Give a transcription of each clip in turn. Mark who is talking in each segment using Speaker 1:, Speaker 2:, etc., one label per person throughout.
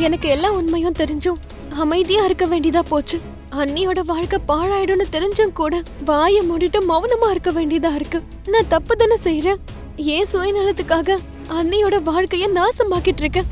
Speaker 1: எனக்கு எல்லா உண்மையும் தெரிஞ்சும் அமைதியா இருக்க வேண்டியதா போச்சு. அண்ணியோட வாழ்க்கை பாழாயிடும்னு தெரிஞ்சும் கூட வாயை மூடிட்டு மௌனமா இருக்க வேண்டியதா இருக்கு. நான் தப்பு தானே செய்யறேன். ஏன் சுயநலத்துக்காக அண்ணியோட வாழ்க்கைய நாசமாக்கிட்டு இருக்கேன்.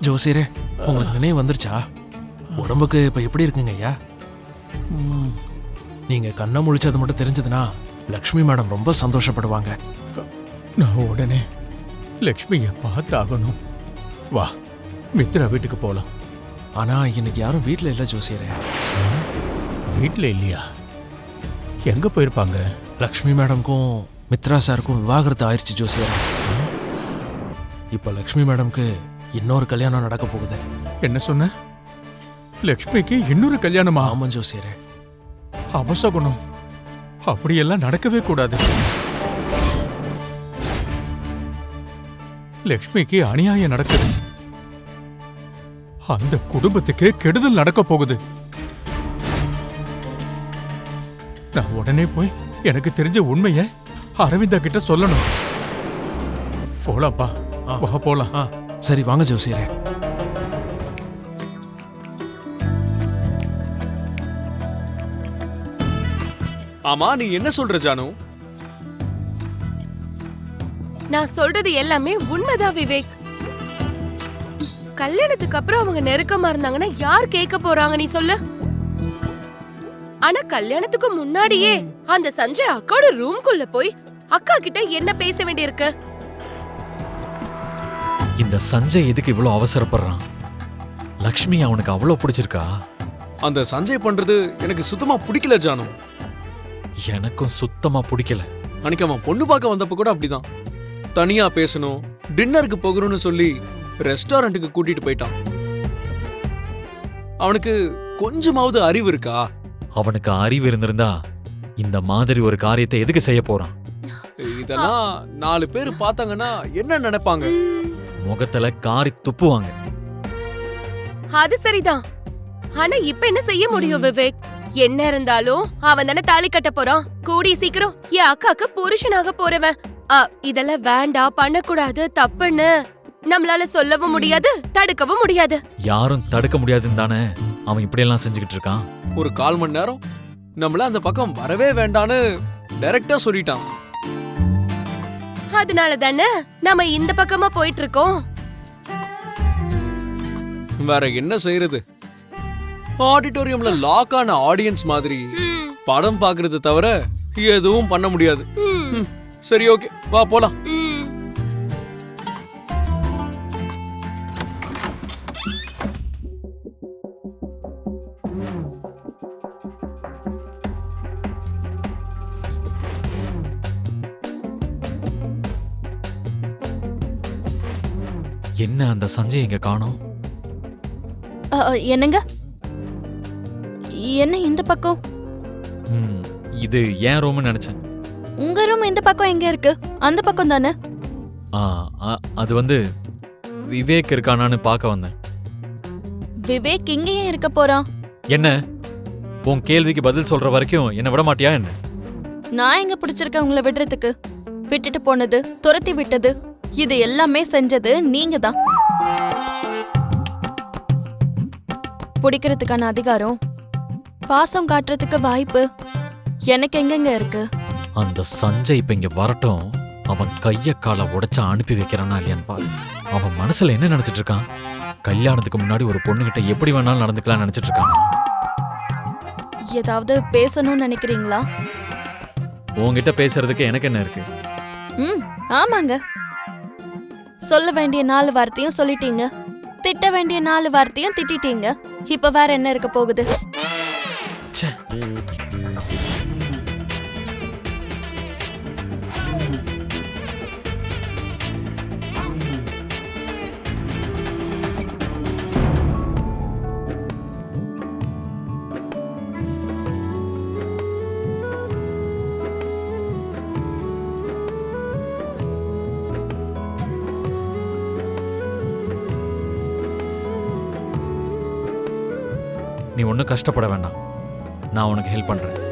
Speaker 2: ஜோசியரே, உங்களுக்கு நினைவு வந்துருச்சா? உடம்புக்கு இப்ப எப்படி இருக்குங்க ஐயா? நீங்க கண்ணை முழிச்சது மட்டும் தெரிஞ்சதுன்னா லக்ஷ்மி மேடம் ரொம்ப சந்தோஷப்படுவாங்க.
Speaker 3: நான் உடனே லக்ஷ்மிய பார்த்தாகணும். வா, மித்ரா வீட்டுக்கு போலாம்.
Speaker 2: ஆனா இன்னைக்கு யாரும் வீட்டுல இல்ல ஜோசியரே.
Speaker 3: வீட்டுல இல்லையா? எங்க போயிருப்பாங்க?
Speaker 2: லக்ஷ்மி மேடம்க்கும் மித்ரா சாருக்கும் விவாகரத்து ஆயிடுச்சு ஜோசியரே. இப்ப லக்ஷ்மி மேடம்க்கு இன்னொரு கல்யாணம் நடக்க போகுது.
Speaker 3: என்ன சொன்ன? லக்ஷ்மிக்கு இன்னொரு கல்யாணமா?
Speaker 2: ஆமா ஜோசியரே.
Speaker 3: அபசகுணம். அப்படியெல்லாம் நடக்கவே கூடாது. லக்ஷ்மிக்கு அநியாயம் நடக்குது. அந்த குடும்பத்துக்கு கெடுதல் நடக்க போகுது. நான் உடனே போய் எனக்கு தெரிஞ்ச உண்மைய அரவிந்தா கிட்ட சொல்லணும். போலாம்ப்பா, வா போலாம்.
Speaker 2: சரி வாங்க ஜோசியரே.
Speaker 4: ஆமா, நீ என்ன சொல்ற ஜானு?
Speaker 1: நான் சொல்றது எல்லாமே உண்மைதான் விவேக். கல்யாணத்துக்கு அப்புறம் அவங்க நெருக்கமா இருந்தாங்கன்னா யார் கேட்க போறாங்க நீ சொல்லு? ஆனா கல்யாணத்துக்கு முன்னாடியே அந்த சஞ்சய் அக்காவோட ரூம்குள்ள போய் அக்கா கிட்ட என்ன பேச வேண்டியிருக்கு?
Speaker 5: இந்த சஞ்சய் எதுக்கு இவ்வளவு அவசரப்படுறான்? லக்ஷ்மி அவனுக்கு அவ்வளவு பிடிச்சிருக்கா?
Speaker 4: அந்த சஞ்சய் பண்றது எனக்கு சுத்தமா பிடிக்கல ஜானு.
Speaker 5: எனக்கும் சுத்தமா பிடிக்கல.
Speaker 4: அன்னைக்கு அவன் பொண்ணு பார்க்க வந்தப்ப கூட அப்படிதான். தனியா பேசணும், டின்னருக்கு போகணும்னு சொல்லி ரெஸ்டாரண்ட்டுக்கு கூட்டிட்டு போயிட்டான். அவனுக்கு கொஞ்சமாவது அறிவு இருக்கா?
Speaker 5: அவனுக்கு அறிவு இருந்திருந்தா இந்த மாதிரி ஒரு காரியத்தை எதுக்கு செய்ய போறான்?
Speaker 4: இதெல்லாம் 4 பேர் பார்த்தாங்கன்னா என்ன நினைப்பாங்க?
Speaker 5: முகத்துல காரி துப்புவாங்க.
Speaker 1: அது சரிதான். ஆனா இப்ப என்ன செய்ய முடியும் விவேக்? என்ன இருந்தாலும் அவன் தானே தாலி கட்ட போறான். கூடி சீக்கிரம் என் அக்காக்கு புருஷனாக போறவன். இதெல்லாம் வேண்டாம், பண்ணக்கூடாது, தப்புன்னு நம்மளால சொல்லவும் முடியாது, தடுக்கவும் முடியாது.
Speaker 5: யாரும் தடுக்க முடியாதுன்னு தானே அவன் இப்படியெல்லாம் செஞ்சுக்கிட்டு இருக்கான்.
Speaker 4: ஒரு 1/4 மணி நேரம் நம்மள அந்த பக்கம் வரவே வேண்டான்னு டைரக்டா சொல்லிட்டான்.
Speaker 1: அதனால தானே நாம இந்த பக்கமா போயிட்டு இருக்கோம்.
Speaker 4: வேற என்ன செய்யறது? ஆடிட்டோரியம்ல லாக் ஆன ஆடியன்ஸ் மாதிரி படம் பாக்குறது தவிர எதுவும் பண்ண முடியாது. சரி, ஓகே, வா போலாம்.
Speaker 5: என்ன அந்த சஞ்சய் இங்க காணோம்?
Speaker 1: என்னங்க? என்ன இந்த பக்கம்?
Speaker 5: இது ஏன் ரூம்னு நினைச்சேன்.
Speaker 1: உங்க ரூம் இந்த பக்கம் எங்க இருக்கு? அந்த பக்கம் தானே?
Speaker 5: அது வந்து விவேக் இருக்கானான்னு பார்க்க வந்தேன்.
Speaker 1: விவேக் இங்கேயே இருக்க போறான்.
Speaker 5: என்ன உன் கேள்விக்கு பதில் சொல்ற வரைக்கும் என்ன விட மாட்டியா என்ன?
Speaker 1: நான் எங்க பிடிச்சிருக்கேன் உங்களை விடுறதுக்கு? விட்டுட்டு போனது, துரத்தி விட்டது, இது எல்லாமே செஞ்சது நீங்க தான். பிடிக்கிறதுக்கான அதிகாரம், பாசம் காட்டுறதுக்கு வாய்ப்பு எனக்கு எங்கெங்க இருக்கு?
Speaker 5: அந்த சஞ்சய் இப்ப இங்க வரட்டும். அவன் கைய காலை உடைச்சா அனுப்பி வைக்கிறானா இல்லையான்னு பாரு. அவன் மனசுல என்ன நினைச்சிட்டு இருக்கான்? கல்யாணத்துக்கு முன்னாடி ஒரு பொண்ணுகிட்ட எப்படி வேணாலும் நடந்துக்கலாம் நினைச்சிட்டு இருக்கான்.
Speaker 1: ஏதாவது பேசணும்னு நினைக்கிறீங்களா?
Speaker 5: உன்கிட்ட பேசுறதுக்கு எனக்கு என்ன இருக்கு?
Speaker 1: ஆமாங்க. சொல்ல வேண்டிய 4 வார்த்தையும் சொல்லிட்டீங்க, திட்ட வேண்டிய 4 வார்த்தையும் திட்டிட்டீங்க. இப்ப வேற என்ன இருக்க போகுது?
Speaker 5: நீ ஒன்றும் கஷ்டப்பட வேண்டாம், நான் உனக்கு ஹெல்ப் பண்றேன்.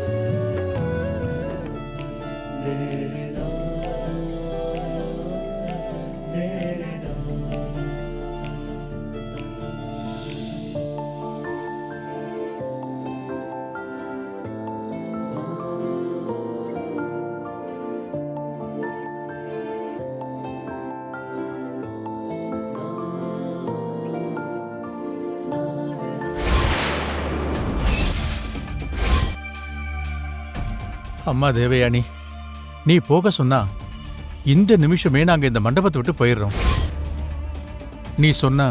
Speaker 3: அம்மா தேவயானி, நீ போக சொன்னா இந்த நிமிஷமே நாங்க இந்த மண்டபத்தை விட்டு போயிடுறோம். நீ சொன்னா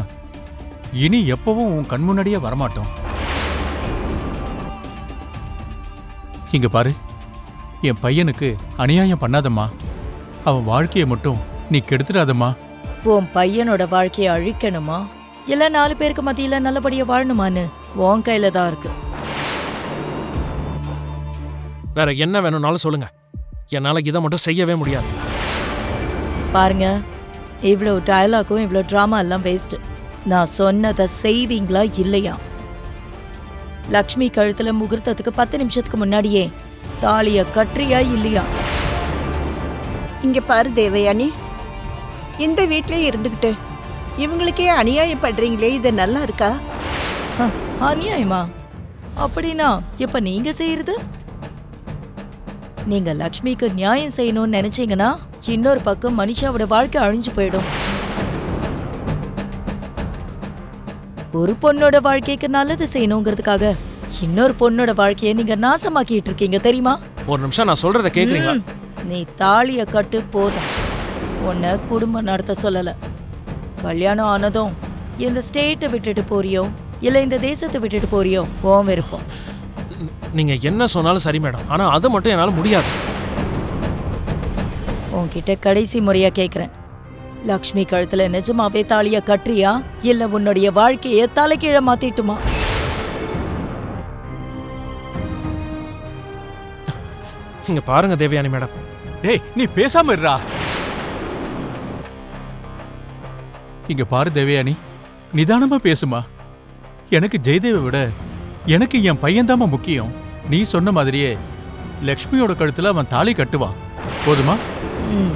Speaker 3: இனி எப்பவும் உன் கண் முன்னாடியே வரமாட்டோம். இங்க பாரு, என் பையனுக்கு அநியாயம் பண்ணாதம்மா. அவன் வாழ்க்கையை மட்டும் நீ கெடுத்துடாதம்மா.
Speaker 6: உன் பையனோட வாழ்க்கையை அழிக்கணுமா இல்ல 4 பேருக்கு மத்தியில நல்லபடியா வாழணுமான்னு உன் கையில தான் இருக்கு.
Speaker 2: வேற என்ன வேணும்னாலும் சொல்லுங்க, என்னால இதை மட்டும் செய்யவே முடியாது.
Speaker 6: பாருங்க, இவ்வளோ டயலாக்கும் இவ்வளோ ட்ராமா எல்லாம் வேஸ்ட். நான் சொன்னதை செய்வீங்களா இல்லையா? லக்ஷ்மி கழுத்துல முகூர்த்தத்துக்கு 10 நிமிஷத்துக்கு முன்னாடியே தாலிய கட்டுறியா இல்லையா?
Speaker 7: இங்க பாரு தேவயானி, இந்த வீட்லயே இருந்துகிட்டு இவங்களுக்கே அநியாயம் பண்றீங்களே, இது நல்லா இருக்கா?
Speaker 6: அநியாயமா? அப்படின்னா இப்ப நீங்க செய்யறது? நீங்க லக்ஷ்மிக்கு நியாயம் செய்யணும்னு நினைச்சீங்கன்னா இன்னொரு பக்கம் மனிஷாவோட வாழ்க்கை அழிஞ்சு போயிடும். ஒரு பொண்ணோட வாழ்க்கைக்கு நல்லது செய்யணுங்கிறதுக்காக இன்னொரு பொண்ணோட வாழ்க்கையை நீங்க நாசமாக்கிட்டு இருக்கீங்க தெரியுமா?
Speaker 2: ஒரு நிமிஷம் நான் சொல்றத கேக்குறீங்களா?
Speaker 6: நீ தாலிய கட்டு போதும். உன்னை குடும்பம் நடத்த சொல்லல. கல்யாணம் ஆனதும் இந்த ஸ்டேட்டை விட்டுட்டு போறியோ இல்ல இந்த தேசத்தை விட்டுட்டு போறியோ உன் விருப்பம்.
Speaker 2: நீங்க என்ன சொன்னாலும் சரி மேடம், ஆனா அது மட்டும் என்னால முடியாது.
Speaker 6: உன்கிட்ட கடைசி முறையா கேக்குறேன், லக்ஷ்மி கழுத்துல நிஜமாவே தாலிய கட்டுறியா இல்ல உன்னுடைய வாழ்க்கைய தலைகீழ மாத்திட்டுமா?
Speaker 2: இங்க பாருங்க தேவயானி மேடம்,
Speaker 3: டேய், நீ பேசாம இருடா. இங்க பாரு தேவயானி, நிதானமா பேசுமா. எனக்கு ஜெயதேவை விட எனக்கு என் பையன்தாம்மா முக்கியம். நீ சொன்ன மாதிரியே லக்ஷ்மியோட கழுத்துல அவன் தாலி கட்டுவான், போதுமா?
Speaker 6: ம்